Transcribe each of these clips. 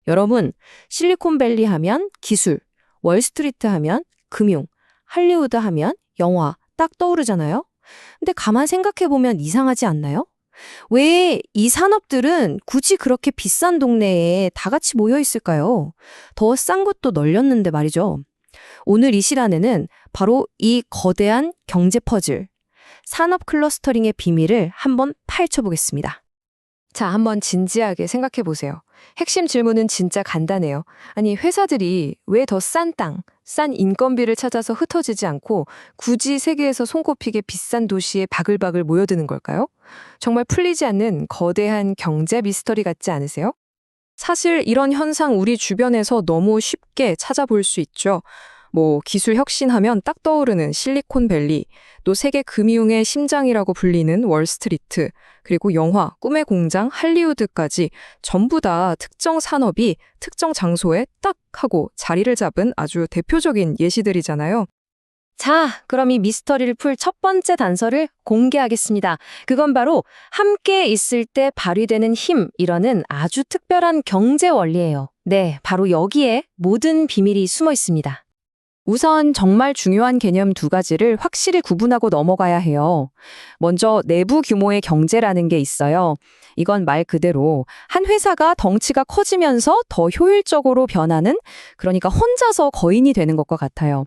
여러분, 실리콘밸리 하면 기술, 월스트리트 하면 금융, 할리우드 하면 영화 딱 떠오르잖아요? 근데 가만 생각해보면 이상하지 않나요? 왜 이 산업들은 굳이 그렇게 비싼 동네에 다 같이 모여 있을까요? 더 싼 곳도 널렸는데 말이죠. 오늘 이 시간에는 바로 이 거대한 경제 퍼즐, 산업 클러스터링의 비밀을 한번 파헤쳐보겠습니다. 자, 한번 진지하게 생각해 보세요. 핵심 질문은 진짜 간단해요. 아니, 회사들이 왜 더 싼 땅, 싼 인건비를 찾아서 흩어지지 않고 굳이 세계에서 손꼽히게 비싼 도시에 바글바글 모여드는 걸까요? 정말 풀리지 않는 거대한 경제 미스터리 같지 않으세요? 사실 이런 현상 우리 주변에서 너무 쉽게 찾아볼 수 있죠. 기술 혁신하면 딱 떠오르는 실리콘밸리, 또 세계 금융의 심장이라고 불리는 월스트리트, 그리고 영화, 꿈의 공장, 할리우드까지 전부 다 특정 산업이 특정 장소에 딱 하고 자리를 잡은 아주 대표적인 예시들이잖아요. 자, 그럼 이 미스터리를 풀 첫 번째 단서를 공개하겠습니다. 그건 바로 함께 있을 때 발휘되는 힘이라는 아주 특별한 경제 원리예요. 네, 바로 여기에 모든 비밀이 숨어 있습니다. 우선 정말 중요한 개념 두 가지를 확실히 구분하고 넘어가야 해요. 먼저 내부 규모의 경제라는 게 있어요. 이건 말 그대로 한 회사가 덩치가 커지면서 더 효율적으로 변하는, 그러니까 혼자서 거인이 되는 것과 같아요.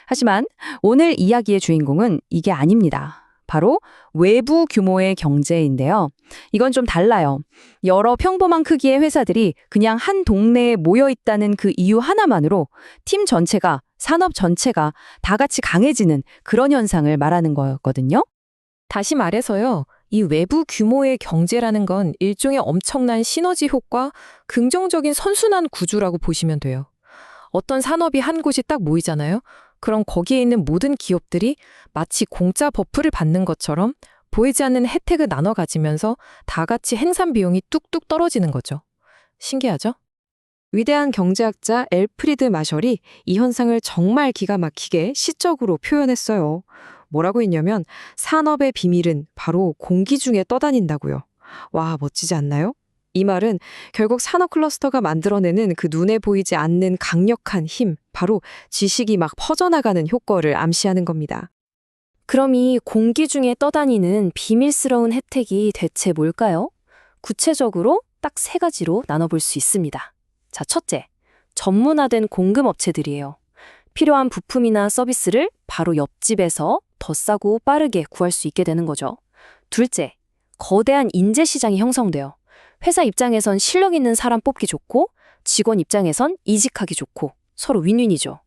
하지만 오늘 이야기의 주인공은 이게 아닙니다. 바로 외부 규모의 경제인데요. 이건 좀 달라요. 여러 평범한 크기의 회사들이 그냥 한 동네에 모여 있다는 그 이유 하나만으로 팀 전체가, 산업 전체가 다 같이 강해지는 그런 현상을 말하는 거였거든요. 다시 말해서요. 이 외부 규모의 경제라는 건 일종의 엄청난 시너지 효과, 긍정적인 선순환 구조라고 보시면 돼요. 어떤 산업이 한 곳이 딱 모이잖아요. 그럼 거기에 있는 모든 기업들이 마치 공짜 버프를 받는 것처럼 보이지 않는 혜택을 나눠 가지면서 다 같이 생산 비용이 뚝뚝 떨어지는 거죠. 신기하죠? 위대한 경제학자 엘프리드 마셜이 이 현상을 정말 기가 막히게 시적으로 표현했어요. 뭐라고 했냐면 산업의 비밀은 바로 공기 중에 떠다닌다고요. 와, 멋지지 않나요? 이 말은 결국 산업 클러스터가 만들어내는 그 눈에 보이지 않는 강력한 힘, 바로 지식이 막 퍼져나가는 효과를 암시하는 겁니다. 그럼 이 공기 중에 떠다니는 비밀스러운 혜택이 대체 뭘까요? 구체적으로 딱 세 가지로 나눠볼 수 있습니다. 자, 첫째, 전문화된 공급업체들이에요. 필요한 부품이나 서비스를 바로 옆집에서 더 싸고 빠르게 구할 수 있게 되는 거죠. 둘째, 거대한 인재 시장이 형성돼요. 회사 입장에선 실력 있는 사람 뽑기 좋고 직원 입장에선 이직하기 좋고 서로 윈윈이죠.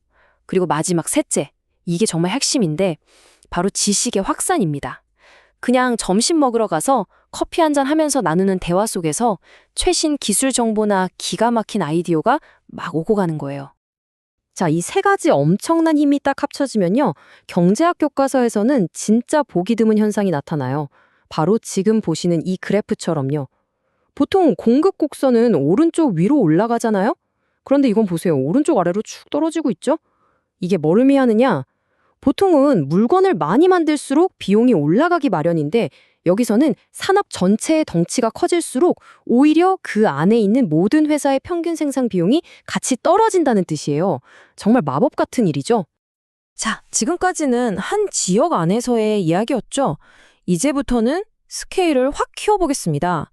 그리고 마지막 셋째, 이게 정말 핵심인데 바로 지식의 확산입니다. 그냥 점심 먹으러 가서 커피 한잔 하면서 나누는 대화 속에서 최신 기술 정보나 기가 막힌 아이디어가 막 오고 가는 거예요. 자, 이 세 가지 엄청난 힘이 딱 합쳐지면요. 경제학 교과서에서는 진짜 보기 드문 현상이 나타나요. 바로 지금 보시는 이 그래프처럼요. 보통 공급 곡선은 오른쪽 위로 올라가잖아요? 그런데 이건 보세요. 오른쪽 아래로 쭉 떨어지고 있죠? 이게 뭘 의미하느냐? 보통은 물건을 많이 만들수록 비용이 올라가기 마련인데 여기서는 산업 전체의 덩치가 커질수록 오히려 그 안에 있는 모든 회사의 평균 생산 비용이 같이 떨어진다는 뜻이에요. 정말 마법 같은 일이죠? 자, 지금까지는 한 지역 안에서의 이야기였죠? 이제부터는 스케일을 확 키워보겠습니다.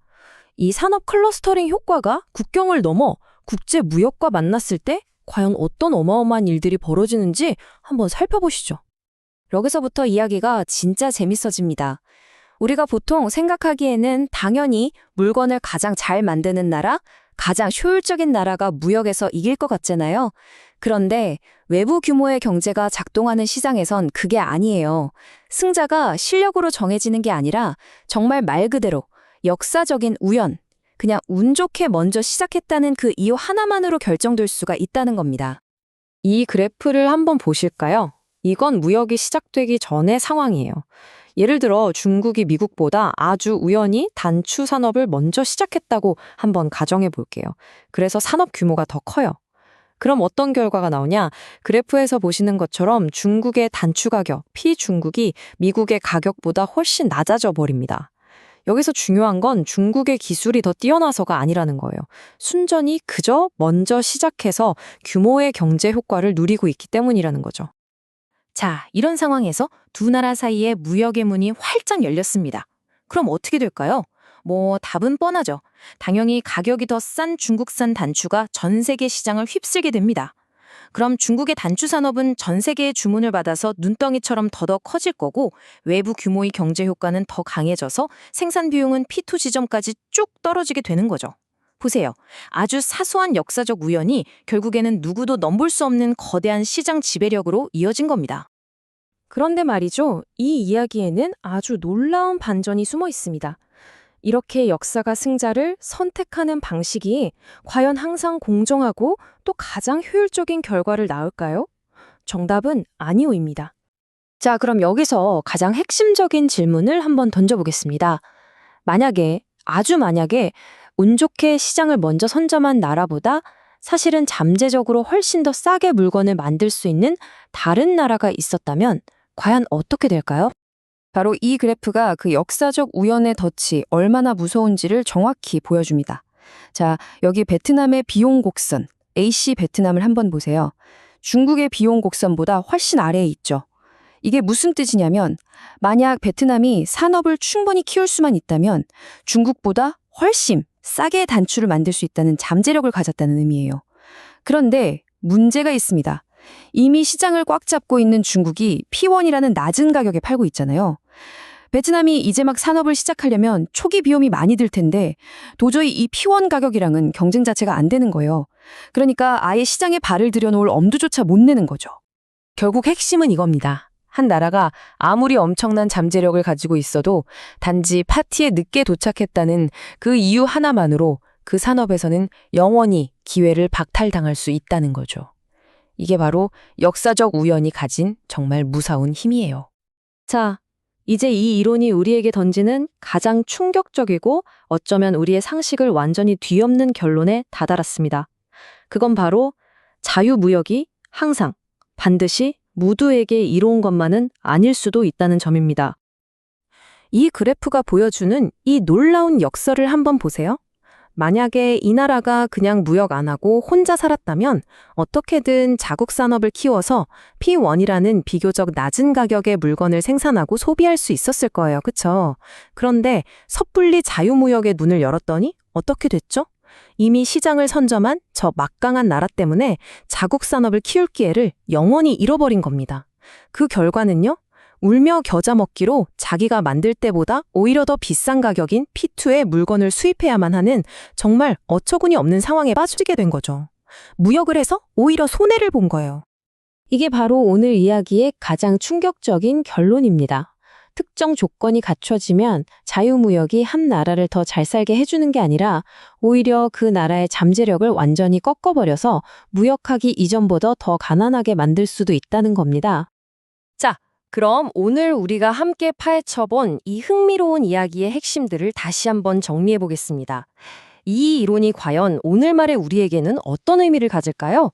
이 산업 클러스터링 효과가 국경을 넘어 국제 무역과 만났을 때 과연 어떤 어마어마한 일들이 벌어지는지 한번 살펴보시죠. 여기서부터 이야기가 진짜 재밌어집니다. 우리가 보통 생각하기에는 당연히 물건을 가장 잘 만드는 나라, 가장 효율적인 나라가 무역에서 이길 것 같잖아요. 그런데 외부 규모의 경제가 작동하는 시장에선 그게 아니에요. 승자가 실력으로 정해지는 게 아니라 정말 말 그대로 역사적인 우연, 그냥 운 좋게 먼저 시작했다는 그 이유 하나만으로 결정될 수가 있다는 겁니다. 이 그래프를 한번 보실까요? 이건 무역이 시작되기 전의 상황이에요. 예를 들어 중국이 미국보다 아주 우연히 단추 산업을 먼저 시작했다고 한번 가정해 볼게요. 그래서 산업 규모가 더 커요. 그럼 어떤 결과가 나오냐? 그래프에서 보시는 것처럼 중국의 단추 가격, 피중국이 미국의 가격보다 훨씬 낮아져 버립니다. 여기서 중요한 건 중국의 기술이 더 뛰어나서가 아니라는 거예요. 순전히 그저 먼저 시작해서 규모의 경제 효과를 누리고 있기 때문이라는 거죠. 자, 이런 상황에서 두 나라 사이에 무역의 문이 활짝 열렸습니다. 그럼 어떻게 될까요? 답은 뻔하죠. 당연히 가격이 더 싼 중국산 단추가 전 세계 시장을 휩쓸게 됩니다. 그럼 중국의 단추 산업은 전 세계의 주문을 받아서 눈덩이처럼 더더 커질 거고 외부 규모의 경제 효과는 더 강해져서 생산 비용은 P2 지점까지 쭉 떨어지게 되는 거죠. 보세요. 아주 사소한 역사적 우연이 결국에는 누구도 넘볼 수 없는 거대한 시장 지배력으로 이어진 겁니다. 그런데 말이죠. 이 이야기에는 아주 놀라운 반전이 숨어 있습니다. 이렇게 역사가 승자를 선택하는 방식이 과연 항상 공정하고 또 가장 효율적인 결과를 낳을까요? 정답은 아니오입니다. 자, 그럼 여기서 가장 핵심적인 질문을 한번 던져보겠습니다. 아주 만약에 운 좋게 시장을 먼저 선점한 나라보다 사실은 잠재적으로 훨씬 더 싸게 물건을 만들 수 있는 다른 나라가 있었다면 과연 어떻게 될까요? 바로 이 그래프가 그 역사적 우연의 덫이 얼마나 무서운지를 정확히 보여줍니다. 자, 여기 베트남의 비용 곡선, AC 베트남을 한번 보세요. 중국의 비용 곡선보다 훨씬 아래에 있죠. 이게 무슨 뜻이냐면 만약 베트남이 산업을 충분히 키울 수만 있다면 중국보다 훨씬 싸게 단추를 만들 수 있다는 잠재력을 가졌다는 의미예요. 그런데 문제가 있습니다. 이미 시장을 꽉 잡고 있는 중국이 P1이라는 낮은 가격에 팔고 있잖아요. 베트남이 이제 막 산업을 시작하려면 초기 비용이 많이 들 텐데 도저히 이 P1 가격이랑은 경쟁 자체가 안 되는 거예요. 그러니까 아예 시장에 발을 들여놓을 엄두조차 못 내는 거죠. 결국 핵심은 이겁니다. 한 나라가 아무리 엄청난 잠재력을 가지고 있어도 단지 파티에 늦게 도착했다는 그 이유 하나만으로 그 산업에서는 영원히 기회를 박탈당할 수 있다는 거죠. 이게 바로 역사적 우연이 가진 정말 무서운 힘이에요. 자, 이제 이 이론이 우리에게 던지는 가장 충격적이고 어쩌면 우리의 상식을 완전히 뒤엎는 결론에 다다랐습니다. 그건 바로 자유무역이 항상 반드시 모두에게 이로운 것만은 아닐 수도 있다는 점입니다. 이 그래프가 보여주는 이 놀라운 역설을 한번 보세요. 만약에 이 나라가 그냥 무역 안 하고 혼자 살았다면 어떻게든 자국 산업을 키워서 P1이라는 비교적 낮은 가격의 물건을 생산하고 소비할 수 있었을 거예요. 그쵸? 그런데 섣불리 자유무역의 문을 열었더니 어떻게 됐죠? 이미 시장을 선점한 저 막강한 나라 때문에 자국 산업을 키울 기회를 영원히 잃어버린 겁니다. 그 결과는요? 울며 겨자 먹기로 자기가 만들 때보다 오히려 더 비싼 가격인 P2의 물건을 수입해야만 하는 정말 어처구니 없는 상황에 빠지게 된 거죠. 무역을 해서 오히려 손해를 본 거예요. 이게 바로 오늘 이야기의 가장 충격적인 결론입니다. 특정 조건이 갖춰지면 자유무역이 한 나라를 더 잘 살게 해주는 게 아니라 오히려 그 나라의 잠재력을 완전히 꺾어버려서 무역하기 이전보다 더 가난하게 만들 수도 있다는 겁니다. 자, 그럼 오늘 우리가 함께 파헤쳐본 이 흥미로운 이야기의 핵심들을 다시 한번 정리해 보겠습니다. 이 이론이 과연 오늘말의 우리에게는 어떤 의미를 가질까요?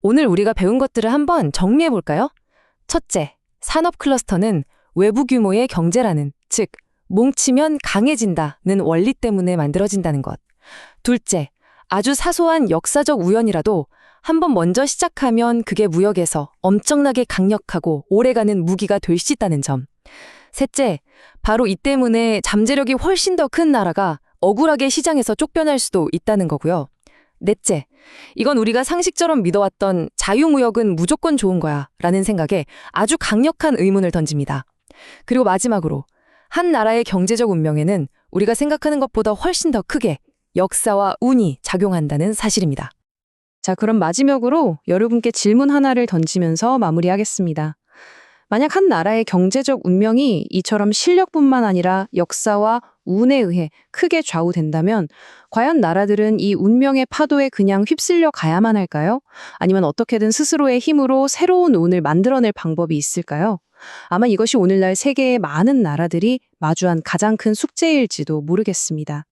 오늘 우리가 배운 것들을 한번 정리해 볼까요? 첫째, 산업 클러스터는 외부 규모의 경제라는, 즉 뭉치면 강해진다는 원리 때문에 만들어진다는 것. 둘째, 아주 사소한 역사적 우연이라도 한번 먼저 시작하면 그게 무역에서 엄청나게 강력하고 오래가는 무기가 될 수 있다는 점. 셋째, 바로 이 때문에 잠재력이 훨씬 더 큰 나라가 억울하게 시장에서 쫓겨날 수도 있다는 거고요. 넷째, 이건 우리가 상식처럼 믿어왔던 자유무역은 무조건 좋은 거야 라는 생각에 아주 강력한 의문을 던집니다. 그리고 마지막으로 한 나라의 경제적 운명에는 우리가 생각하는 것보다 훨씬 더 크게 역사와 운이 작용한다는 사실입니다. 자, 그럼 마지막으로 여러분께 질문 하나를 던지면서 마무리하겠습니다. 만약 한 나라의 경제적 운명이 이처럼 실력뿐만 아니라 역사와 운에 의해 크게 좌우된다면 과연 나라들은 이 운명의 파도에 그냥 휩쓸려 가야만 할까요? 아니면 어떻게든 스스로의 힘으로 새로운 운을 만들어낼 방법이 있을까요? 아마 이것이 오늘날 세계의 많은 나라들이 마주한 가장 큰 숙제일지도 모르겠습니다.